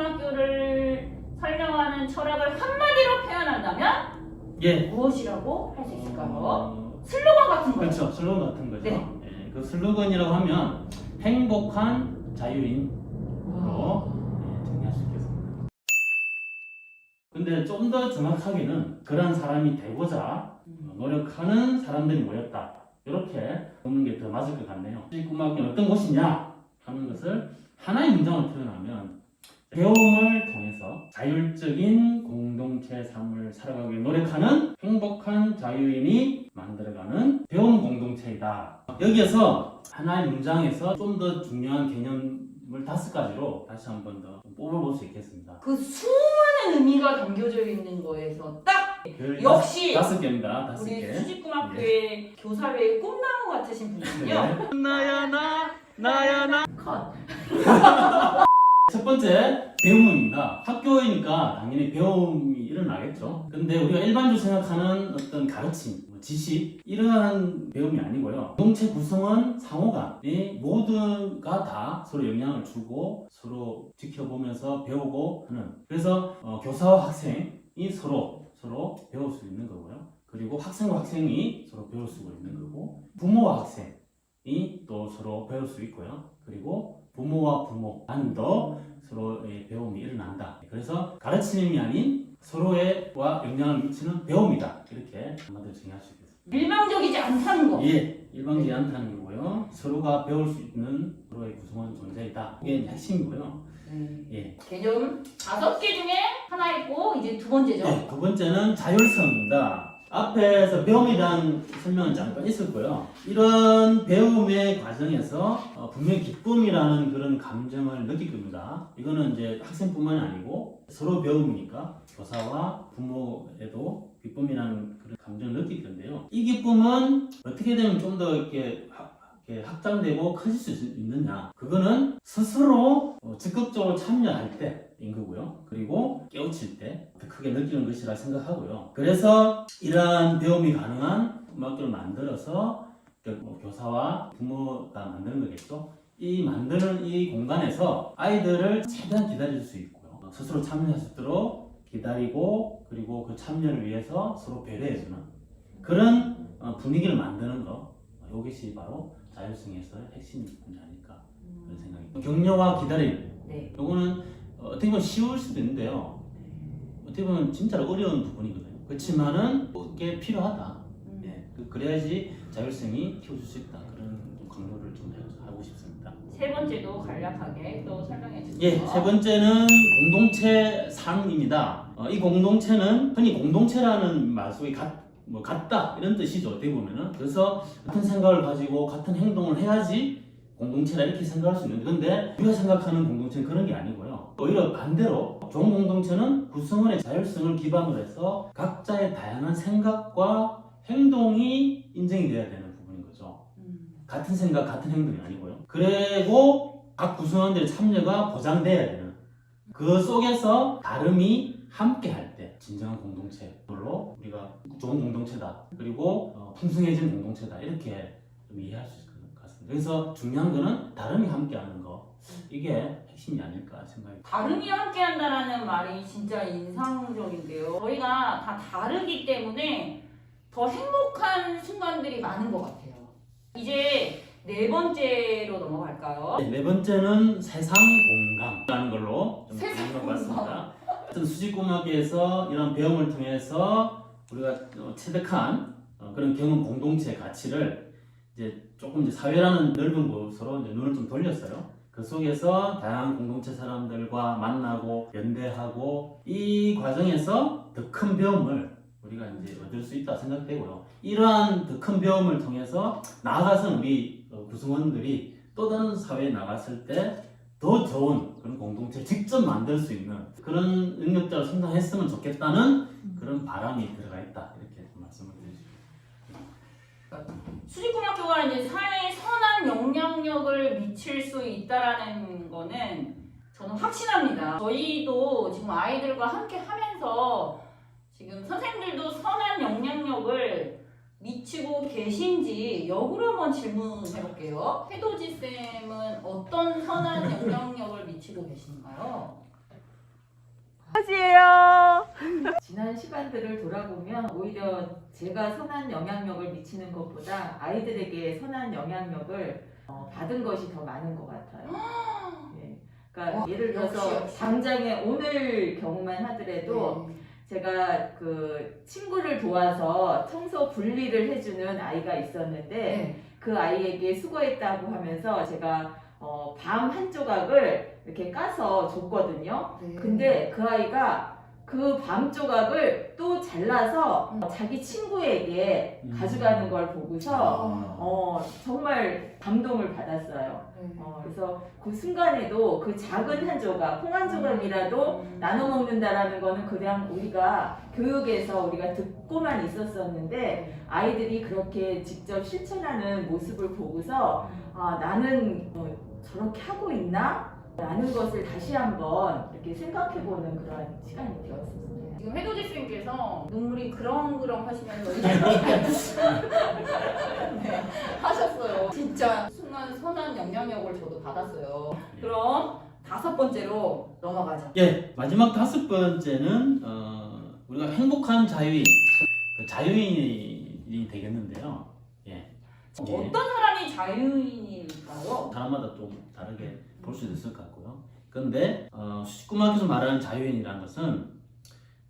수직고등학교를 설명하는 철학을 한마디로 표현한다면 무엇이라고 할 수 있을까요? 슬로건 같은 거죠. 그렇죠. 슬로건 같은 거죠. 네. 예, 그 슬로건이라고 하면 행복한 자유인으로 정리할 수 있겠습니다. 근데 좀 더 정확하게는 그런 사람이 되고자 노력하는 사람들이 모였다. 이렇게 보는 게 더 맞을 것 같네요. 수직고등학교는 어떤 곳이냐 하는 것을 하나의 문장으로 표현하면 배움을 통해서 자율적인 공동체 삶을 살아가기 위해 노력하는 행복한 자유인이 만들어가는 배움 공동체이다. 여기에서 하나의 문장에서 좀 더 중요한 개념을 5가지로 다시 한 번 더 뽑아볼 수 있겠습니다. 그 수많은 의미가 담겨져 있는 거에서 딱 역시 5개입니다. 5개. 우리 수직고등학교의 교사회의 꿈나무 같으신 분이군요. 나야 나 컷. 첫 번째 배움입니다. 학교이니까 당연히 배움이 일어나겠죠. 근데 우리가 일반적으로 생각하는 어떤 가르침, 지식 이러한 배움이 아니고요. 공동체 구성원 상호간이 모두가 다 서로 영향을 주고 서로 지켜보면서 배우고 하는. 그래서 교사와 학생이 서로 배울 수 있는 거고요. 그리고 학생과 학생이 서로 배울 수 있는 거고 부모와 학생이 또 서로 배울 수 있고요. 그리고 부모와 부모 간도 서로의 배움이 일어난다. 그래서 가르침이 아닌 서로와 영향을 미치는 배움이다. 이렇게 한마디로 정의할 수 있겠습니다. 일방적이지 않다는 거. 예, 일방적이지 않다는 거고요. 서로가 배울 수 있는 서로의 구성원 존재이다. 이게 핵심이고요. 예. 개념 5개 중에 하나 있고 이제 두 번째죠. 네, 두 번째는 자율성입니다. 앞에서 배움에 대한 설명은 잠깐 있었고요. 이런 배움의 과정에서 분명히 기쁨이라는 그런 감정을 느낄 겁니다. 이거는 이제 학생뿐만이 아니고 서로 배움이니까 교사와 부모에도 기쁨이라는 그런 감정을 느낄 건데요. 이 기쁨은 어떻게 되면 좀 더 이렇게 확장되고 커질 수 있느냐? 그거는 스스로 적극적으로 참여할 때인 거고요. 그리고 깨우칠 때 더 크게 느끼는 것이라 생각하고요. 그래서 이러한 배움이 가능한 음악교를 만들어서 교사와 부모가 만드는 거겠죠. 이 만드는 이 공간에서 아이들을 최대한 기다릴 수 있고요. 스스로 참여할 수 있도록 기다리고 그리고 그 참여를 위해서 서로 배려해주는 그런 분위기를 만드는 거. 이것이 바로 자율성에서의 핵심이 아닐까 그런 생각입니다. 격려와 기다림. 네. 이거는 어떻게 보면 쉬울 수도 있는데요. 어떻게 보면 진짜 어려운 부분이거든요. 그렇지만은 그게 필요하다. 예. 그래야지 자율성이 키워줄 수 있다. 그런 강조를 좀 하고 싶습니다. 세 번째도 간략하게 또 설명해 주세요. 예, 세 번째는 공동체 삶입니다. 이 공동체는 흔히 공동체라는 말 속에 같다 이런 뜻이죠. 어떻게 보면은. 그래서 같은 생각을 가지고 같은 행동을 해야지 공동체다 이렇게 생각할 수 있는데 근데 우리가 생각하는 공동체는 그런 게 아니고요. 오히려 반대로 좋은 공동체는 구성원의 자율성을 기반으로 해서 각자의 다양한 생각과 행동이 인정이 돼야 되는 부분인 거죠. 같은 생각, 같은 행동이 아니고요. 그리고 각 구성원들의 참여가 보장돼야 되는 그 속에서 다름이 함께 할 때 진정한 공동체로 우리가 좋은 공동체다. 그리고 풍성해진 공동체다. 이렇게 좀 이해할 수 있을 것 같습니다. 그래서 중요한 거는 다름이 함께 하는 거. 이게 핵심이 아닐까 생각합니다. 다름이 함께 한다는 말이 진짜 인상적인데요. 저희가 다 다르기 때문에 더 행복한 순간들이 많은 것 같아요. 이제 네 번째로 넘어갈까요? 네 번째는 세상 공감이라는 걸로 좀 정해봤습니다. 수직고등학교에서 이런 배움을 통해서 우리가 체득한 그런 경험 공동체 가치를 이제 조금 이제 사회라는 넓은 곳으로 이제 눈을 좀 돌렸어요. 그 속에서 다양한 공동체 사람들과 만나고 연대하고 이 과정에서 더 큰 배움을 우리가 이제 얻을 수 있다 생각되고요. 이러한 더 큰 배움을 통해서 나아가서 우리 구성원들이 또 다른 사회에 나갔을 때 더 좋은 그런 공동체를 직접 만들 수 있는 그런 능력자로 성장했으면 좋겠다는 그런 바람이 들어가 있다. 이렇게 말씀을 드리죠. 수직고등학교가 이제 사회에 선한 영향력을 미칠 수 있다라는 거는 저는 확신합니다. 저희도 지금 아이들과 함께 하면서 지금 선생님들도 선한 영향력을 미치고 계신지 역으로 한번 질문해 볼게요. 해도지 쌤은 어떤 선한 영향력을 미치고 계신가요? 지난 시간들을 돌아보면 오히려 제가 선한 영향력을 미치는 것보다 아이들에게 선한 영향력을 받은 것이 더 많은 것 같아요. 네. 그러니까 예를 들어서 역시. 당장에 오늘 경우만 하더라도 제가 그 친구를 도와서 청소 분리를 해주는 아이가 있었는데 그 아이에게 수고했다고 하면서 제가 밤 한 조각을 이렇게 까서 줬거든요. 근데 그 아이가 그 밤 조각을 또 잘라서 자기 친구에게 가져가는 걸 보고서 정말 감동을 받았어요. 그래서 그 순간에도 그 작은 한 조각, 콩 한 조각이라도 나눠 먹는다라는 거는 그냥 우리가 교육에서 우리가 듣고만 있었었는데 아이들이 그렇게 직접 실천하는 모습을 보고서 나는 저렇게 하고 있나? 라는 것을 다시 한번 이렇게 생각해보는 그런 시간이 되었습니다. 지금 해돋이스님께서 눈물이 그렁그렁 하시면서 네, 하셨어요. 진짜 순간 선한 영향력을 저도 받았어요. 그럼 5번째로 넘어가죠. 예, 마지막 5번째는 우리가 행복한 자유인, 그 자유인이 되겠는데요. 예. 어떤 사람이 자유인일까요? 사람마다 좀 다르게 볼 수도 있을 것 같고요. 그런데 수직구막에서 말하는 자유인이라는 것은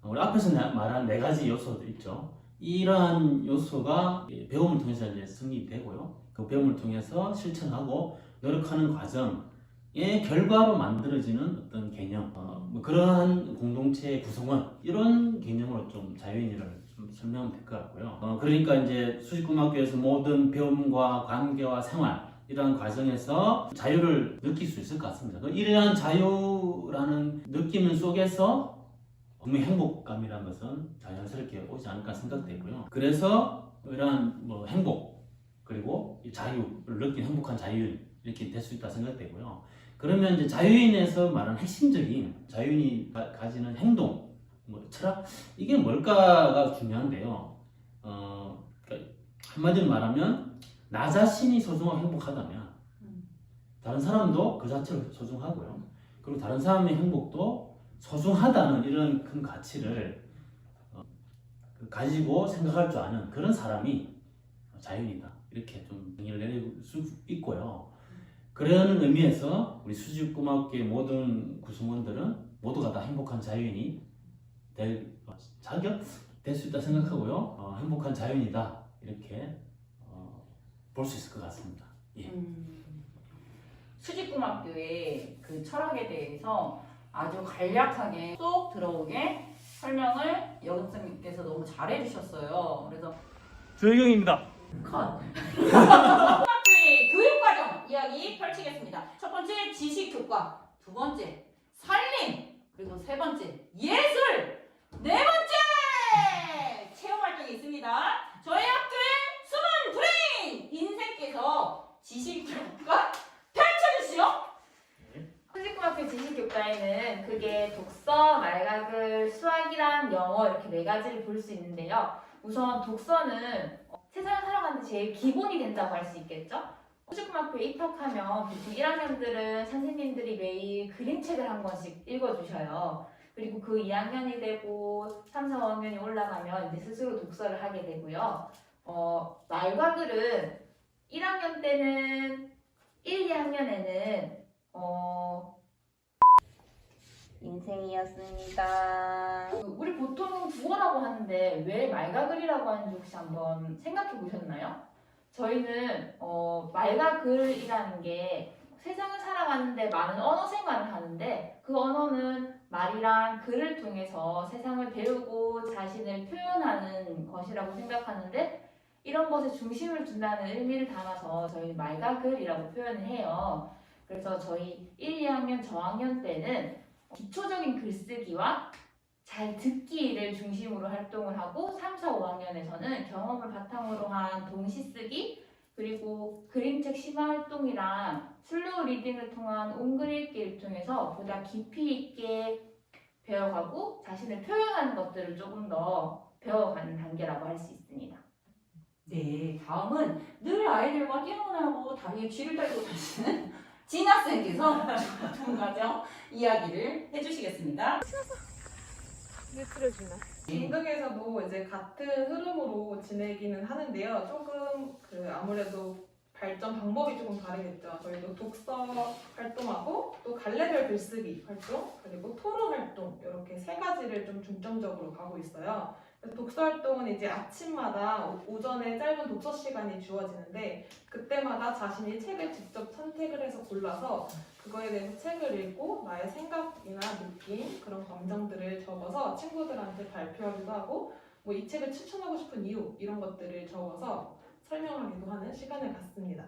우리 앞에서 말한 4가지 요소도 있죠. 이러한 요소가 배움을 통해서 이제 승리되고요. 그 배움을 통해서 실천하고 노력하는 과정의 결과로 만들어지는 어떤 개념, 뭐 그러한 공동체의 구성원, 이런 개념으로 좀 자유인을 좀 설명하면 될 것 같고요. 그러니까 이제 수직구막교에서 모든 배움과 관계와 생활, 이러한 과정에서 자유를 느낄 수 있을 것 같습니다. 이러한 자유라는 느낌 속에서 분명히 행복감이라는 것은 자연스럽게 오지 않을까 생각되고요. 그래서 이러한 뭐 행복 그리고 이 자유를 느낀 행복한 자유인 이렇게 될 수 있다 생각되고요. 그러면 이제 자유인에서 말하는 핵심적인 자유인이 가지는 행동, 뭐 철학, 이게 뭘까가 중요한데요. 그러니까 한마디로 말하면 나 자신이 소중하고 행복하다면 다른 사람도 그 자체로 소중하고요. 그리고 다른 사람의 행복도 소중하다는 이런 큰 가치를 가지고 생각할 줄 아는 그런 사람이 자유인이다. 이렇게 좀 정의를 내릴 수 있고요. 그런 의미에서 우리 수직고등학교의 모든 구성원들은 모두가 다 행복한 자유인이 될 자격 될 수 있다 생각하고요. 행복한 자유인이다. 이렇게 볼 수 있을 것 같습니다. 예. 수직고등학교의 그 철학에 대해서 아주 간략하게 쏙 들어오게 설명을 여선생님께서 너무 잘해주셨어요. 그래서 조혜경입니다. 컷! 고등학교의 교육과정 이야기 펼치겠습니다. 첫 번째 지식교과, 두 번째 살림, 그리고 세 번째 예술, 네 번째 체험활동이 있습니다. 저희 학교의 숨은 브레인 인생께서 지식교과 펼쳐주시죠. 수직고등학교 지식교과에는 그게 독서, 말가글, 수학이랑 영어 이렇게 4가지를 볼 수 있는데요. 우선 독서는 세상을 살아가는 데 제일 기본이 된다고 할 수 있겠죠. 수직고등학교에 입학하면 보통 1학년들은 선생님들이 매일 그림책을 한 권씩 읽어주셔요. 그리고 그 2학년이 되고 3, 4, 5학년이 올라가면 이제 스스로 독서를 하게 되고요. 말과글은 1학년 때는 1, 2학년에는 인생이었습니다. 우리 보통 국어라고 하는데 왜 말가글이라고 하는지 혹시 한번 생각해 보셨나요? 저희는 말가글이라는 게 세상을 살아가는데 많은 언어 생활을 하는데 그 언어는 말이랑 글을 통해서 세상을 배우고 자신을 표현하는 것이라고 생각하는데 이런 것에 중심을 둔다는 의미를 담아서 저희는 말가글이라고 표현을 해요. 그래서 저희 1, 2학년 저학년 때는 기초적인 글쓰기와 잘 듣기를 중심으로 활동을 하고 3, 4, 5학년에서는 경험을 바탕으로 한 동시쓰기 그리고 그림책 심화 활동이랑 슬로우 리딩을 통한 옹글 읽기를 통해서 보다 깊이 있게 배워가고 자신을 표현하는 것들을 조금 더 배워가는 단계라고 할 수 있습니다. 네, 다음은 늘 아이들과 뛰어나고 다리에 쥐를 달고 다니시는 진학생께서 좋은 과정 이야기를 해주시겠습니다. 왜 풀어주나? 중등에서도 이제 같은 흐름으로 지내기는 하는데요. 조금 아무래도 발전 방법이 조금 다르겠죠. 저희도 독서 활동하고 또 갈래별 글쓰기 활동 그리고 토론 활동 이렇게 세 가지를 좀 중점적으로 가고 있어요. 독서 활동은 이제 아침마다 오전에 짧은 독서 시간이 주어지는데 그때마다 자신이 책을 직접 선택을 해서 골라서 그거에 대해서 책을 읽고 나의 생각이나 느낌 그런 감정들을 적어서 친구들한테 발표하기도 하고 뭐 이 책을 추천하고 싶은 이유 이런 것들을 적어서 설명하기도 하는 시간을 갖습니다.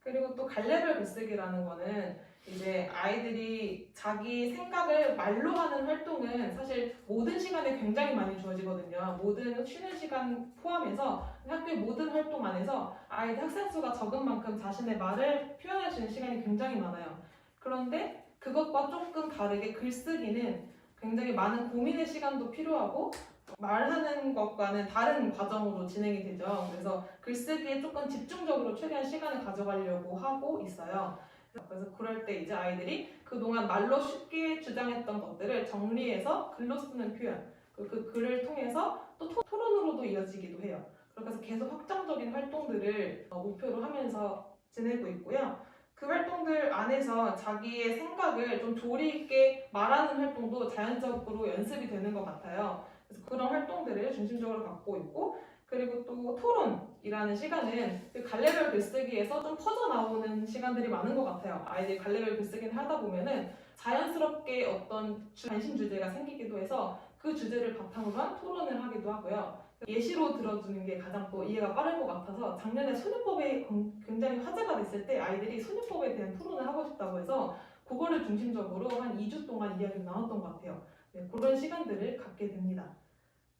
그리고 또 갈래별 글쓰기라는 거는 이제 아이들이 자기 생각을 말로 하는 활동은 사실 모든 시간에 굉장히 많이 주어지거든요. 모든 쉬는 시간 포함해서 학교의 모든 활동 안에서 아이들 학생 수가 적은 만큼 자신의 말을 표현할 수 있는 시간이 굉장히 많아요. 그런데 그것과 조금 다르게 글쓰기는 굉장히 많은 고민의 시간도 필요하고 말하는 것과는 다른 과정으로 진행이 되죠. 그래서 글쓰기에 조금 집중적으로 최대한 시간을 가져가려고 하고 있어요. 그래서 그럴 때 이제 아이들이 그동안 말로 쉽게 주장했던 것들을 정리해서 글로 쓰는 표현, 그 글을 통해서 또 토론으로도 이어지기도 해요. 그래서 계속 확장적인 활동들을 목표로 하면서 지내고 있고요. 그 활동들 안에서 자기의 생각을 좀 조리 있게 말하는 활동도 자연적으로 연습이 되는 것 같아요. 그래서 그런 활동들을 중심적으로 갖고 있고 그리고 또 토론이라는 시간은 그 갈래별 글쓰기에서 좀 퍼져나오는 시간들이 많은 것 같아요. 아이들이 갈래별 글쓰기를 하다 보면은 자연스럽게 어떤 관심 주제가 생기기도 해서 그 주제를 바탕으로 한 토론을 하기도 하고요. 예시로 들어주는 게 가장 또 이해가 빠를 것 같아서 작년에 소녀법이 굉장히 화제가 됐을 때 아이들이 소녀법에 대한 토론을 하고 싶다고 해서 그거를 중심적으로 한 2주 동안 이야기를 나눴던 것 같아요. 네, 그런 시간들을 갖게 됩니다.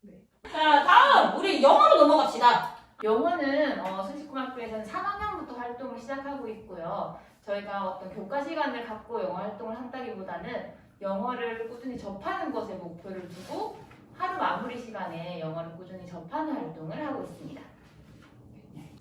네. 자, 다음 우리 영어로 넘어갑시다. 영어는 순식고등학교에서는 3학년부터 활동을 시작하고 있고요. 저희가 어떤 교과 시간을 갖고 영어 활동을 한다기보다는 영어를 꾸준히 접하는 것에 목표를 두고 하루 마무리 시간에 영어를 꾸준히 접하는 활동을 하고 있습니다.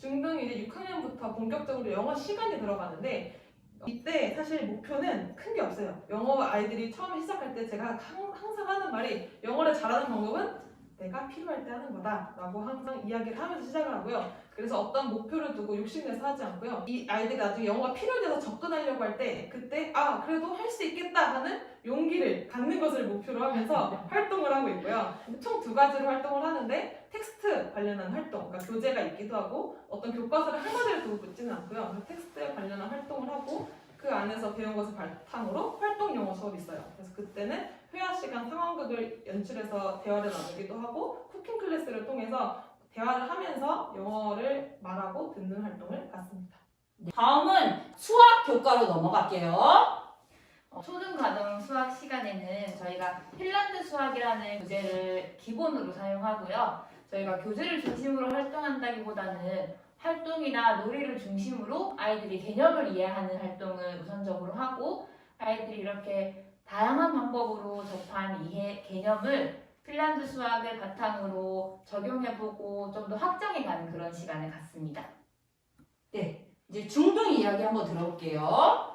중등 이제 6학년부터 본격적으로 영어 시간이 들어가는데 이때 사실 목표는 큰 게 없어요. 영어 아이들이 처음에 시작할 때 제가 항상 하는 말이 영어를 잘하는 방법은 내가 필요할 때 하는 거다 라고 항상 이야기를 하면서 시작을 하고요. 그래서 어떤 목표를 두고 욕심내서 하지 않고요. 이 아이들이 나중에 영어가 필요해서 접근하려고 할 때 그때 그래도 할 수 있겠다 하는 용기를 갖는 것을 목표로 하면서 활동을 하고 있고요. 총 2가지로 활동을 하는데 텍스트 관련한 활동, 그러니까 교재가 있기도 하고 어떤 교과서를 하나를 두고 붙지는 않고요. 텍스트에 관련한 활동을 하고 그 안에서 배운 것을 바탕으로 활동 영어 수업이 있어요. 그래서 그때는 회화 시간 상황극을 연출해서 대화를 나누기도 하고 쿠킹 클래스를 통해서 대화를 하면서 영어를 말하고 듣는 활동을 갖습니다. 다음은 수학 교과로 넘어갈게요. 초등과정 수학 시간에는 저희가 핀란드 수학이라는 교재를 기본으로 사용하고요. 저희가 교재를 중심으로 활동한다기보다는 활동이나 놀이를 중심으로 아이들이 개념을 이해하는 활동을 우선적으로 하고 아이들이 이렇게 다양한 방법으로 접한 개념을 핀란드 수학을 바탕으로 적용해보고 좀 더 확장해가는 그런 시간을 갖습니다. 네, 이제 중등 이야기 한번 들어볼게요.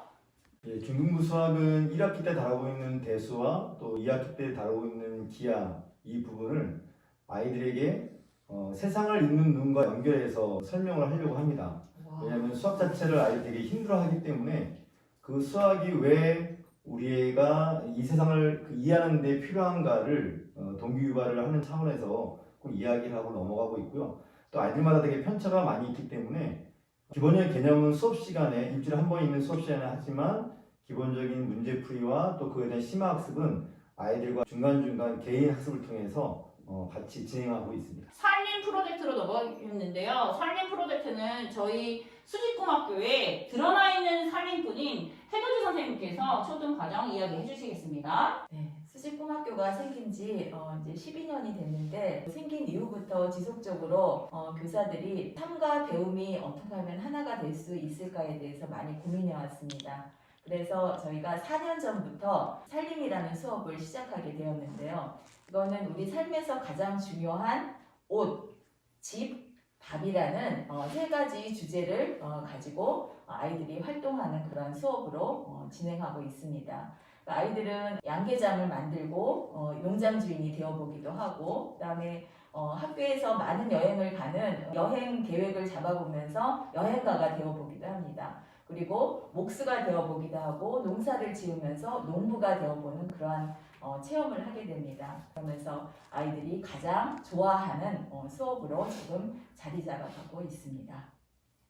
예, 중등부 수학은 1학기 때 다루고 있는 대수와 또 2학기 때 다루고 있는 기하 이 부분을 아이들에게 세상을 읽는 눈과 연결해서 설명을 하려고 합니다. 왜냐하면 수학 자체를 아이들이 힘들어하기 때문에 그 수학이 왜 우리 애가 이 세상을 이해하는 데 필요한가를 동기유발을 하는 차원에서 꼭 이야기를 하고 넘어가고 있고요. 또 아이들마다 되게 편차가 많이 있기 때문에 기본적인 개념은 수업 시간에 일주일에 한 번 있는 수업 시간에 하지만 기본적인 문제풀이와 또 그에 대한 심화학습은 아이들과 중간중간 개인 학습을 통해서 같이 진행하고 있습니다. 살림 프로젝트로 넘어갔는데요. 살림 프로젝트는 저희 수직고등학교에 드러나 있는 살림꾼인 해도지 선생님께서 초등과정 이야기해 주시겠습니다. 네, 수직고등학교가 생긴 지 이제 12년이 됐는데 생긴 이후부터 지속적으로 교사들이 삶과 배움이 어떻게 하면 하나가 될 수 있을까에 대해서 많이 고민해 왔습니다. 그래서 저희가 4년 전부터 살림이라는 수업을 시작하게 되었는데요. 이거는 우리 삶에서 가장 중요한 옷, 집, 밥이라는 3가지 주제를 가지고 아이들이 활동하는 그런 수업으로 진행하고 있습니다. 아이들은 양계장을 만들고 농장 주인이 되어보기도 하고, 그다음에 학교에서 많은 여행을 가는 여행 계획을 잡아보면서 여행가가 되어보기도 합니다. 그리고 목수가 되어보기도 하고 농사를 지으면서 농부가 되어보는 그러한 체험을 하게 됩니다. 그러면서 아이들이 가장 좋아하는 수업으로 지금 자리 잡아가고 있습니다.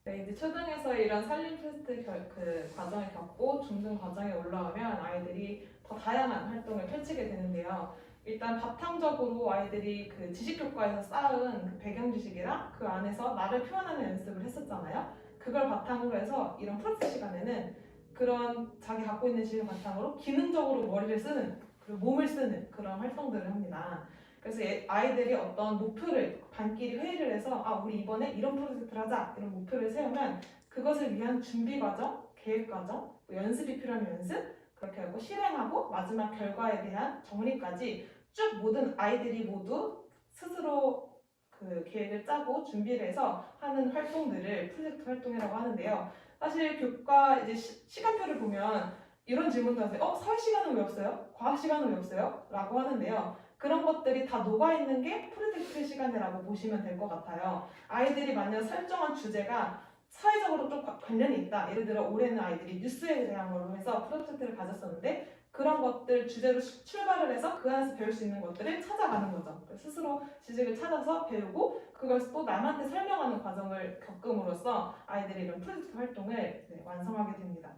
네, 이제 초등에서 이런 산림 테스트 그 과정을 겪고 중등 과정에 올라오면 아이들이 더 다양한 활동을 펼치게 되는데요. 일단 바탕적으로 아이들이 그 지식교과에서 쌓은 그 배경 지식이랑 그 안에서 나를 표현하는 연습을 했었잖아요. 그걸 바탕으로 해서 이런 프로젝트 시간에는 그런 자기 갖고 있는 지식을 바탕으로 기능적으로 머리를 쓰는 그리고 몸을 쓰는 그런 활동들을 합니다. 그래서 아이들이 어떤 목표를 반끼리 회의를 해서 우리 이번에 이런 프로젝트를 하자 이런 목표를 세우면 그것을 위한 준비 과정, 계획 과정, 연습이 필요하면 연습 그렇게 하고 실행하고 마지막 결과에 대한 정리까지 쭉 모든 아이들이 모두 스스로 그 계획을 짜고 준비를 해서 하는 활동들을 프로젝트 활동이라고 하는데요. 사실 교과 이제 시간표를 보면 이런 질문도 하세요. 사회 시간은 왜 없어요? 과학 시간은 왜 없어요? 라고 하는데요. 그런 것들이 다 녹아있는 게 프로젝트 시간이라고 보시면 될 것 같아요. 아이들이 만약 설정한 주제가 사회적으로 좀 관련이 있다. 예를 들어 올해는 아이들이 뉴스에 대한 걸로 해서 프로젝트를 가졌었는데 그런 것들 주제로 출발을 해서 그 안에서 배울 수 있는 것들을 찾아가는 거죠. 스스로 지식을 찾아서 배우고 그걸 또 남한테 설명하는 과정을 겪음으로써 아이들이 이런 프로젝트 활동을 완성하게 됩니다.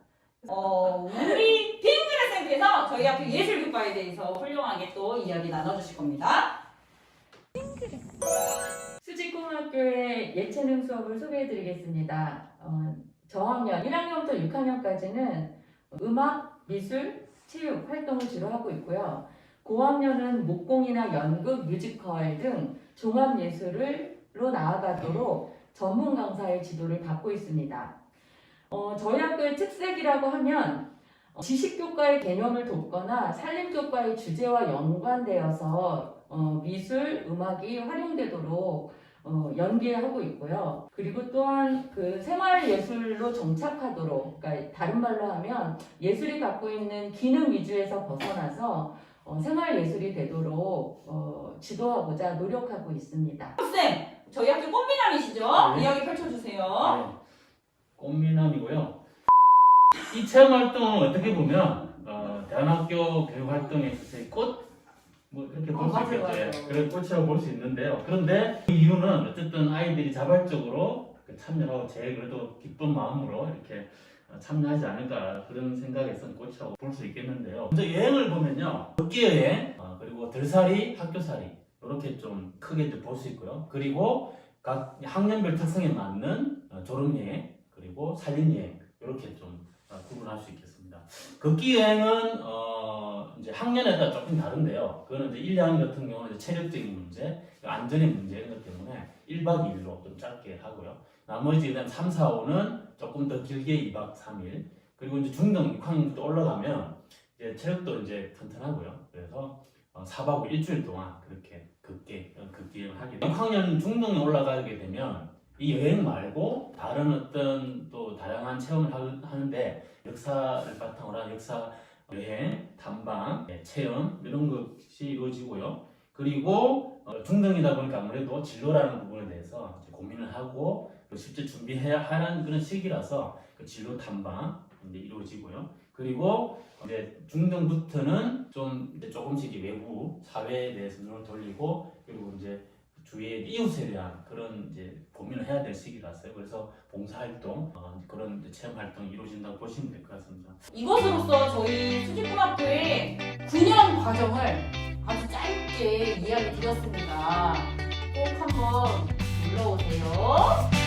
우리 핑크의 쌤께서 저희 학교 예술교과에 대해서 훌륭하게 또 이야기 나눠주실 겁니다. 수지고등학교의 예체능 수업을 소개해드리겠습니다. 저학년 1학년부터 6학년까지는 음악, 미술, 체육 활동을 주로 하고 있고요. 고학년은 목공이나 연극, 뮤지컬 등 종합예술로 나아가도록 전문 강사의 지도를 받고 있습니다. 저희 학교의 특색이라고 하면 지식교과의 개념을 돕거나 산림교과의 주제와 연관되어서 미술, 음악이 활용되도록 연계하고 있고요. 그리고 또한 그 생활예술로 정착하도록, 그러니까 다른 말로 하면 예술이 갖고 있는 기능 위주에서 벗어나서 생활예술이 되도록 지도하고자 노력하고 있습니다. 쌤, 저희 학교 꽃미남이시죠? 네. 이야기 펼쳐주세요. 네. 꽃미남이고요. 이 체험 활동은 어떻게 보면 대안학교 교육 활동에 있어서의 꽃 뭐 이렇게 볼 수 맞아요, 있겠죠. 맞아요. 그런 꽃이라고 볼 수 있는데요. 그런데 그 이유는 어쨌든 아이들이 자발적으로 참여하고 제 그래도 기쁜 마음으로 이렇게 참여하지 않을까 그런 생각에서 꽃이라고 볼 수 있겠는데요. 먼저 여행을 보면요, 걷기 여행 그리고 들살이, 학교살이 이렇게 좀 크게 볼 수 있고요. 그리고 각 학년별 특성에 맞는 졸업여행 그리고 산림여행 이렇게 좀 구분할 수 있겠습니다. 걷기 여행은 이제 학년에 따라 조금 다른데요. 그거는 이제 1, 2학년 같은 경우는 이제 체력적인 문제, 안전의 문제 이런 것 때문에 1박 2일로 좀 짧게 하고요. 나머지 그다음 3, 4, 5는 조금 더 길게 2박 3일. 그리고 이제 중등 6학년부터 올라가면 이제 체력도 이제 튼튼하고요. 그래서 4박 5일 일주일 동안 그렇게 걷기 여행을 하게 돼요. 6학년 중등에 올라가게 되면 이 여행 말고 다른 어떤 또 다양한 체험을 하는데 역사를 바탕으로 한 역사 여행, 탐방, 체험 이런 것이 이루어지고요. 그리고 중등이다 보니까 아무래도 진로라는 부분에 대해서 이제 고민을 하고 실제 준비해야 하는 그런 시기라서 그 진로 탐방 이제 이루어지고요. 그리고 이제 중등부터는 좀 이제 조금씩 외부 사회에 대해서 눈을 돌리고 그리고 이제 주위의 이웃에 대한 그런 이제 고민을 해야 될 시기라서요. 그래서 봉사활동 그런 이제 체험 활동이 이루어진다고 보시면 될 것 같습니다. 이것으로써 저희 수지고등학교의 9년 과정을 아주 짧게 이야기 드렸습니다. 꼭 한번 놀러오세요.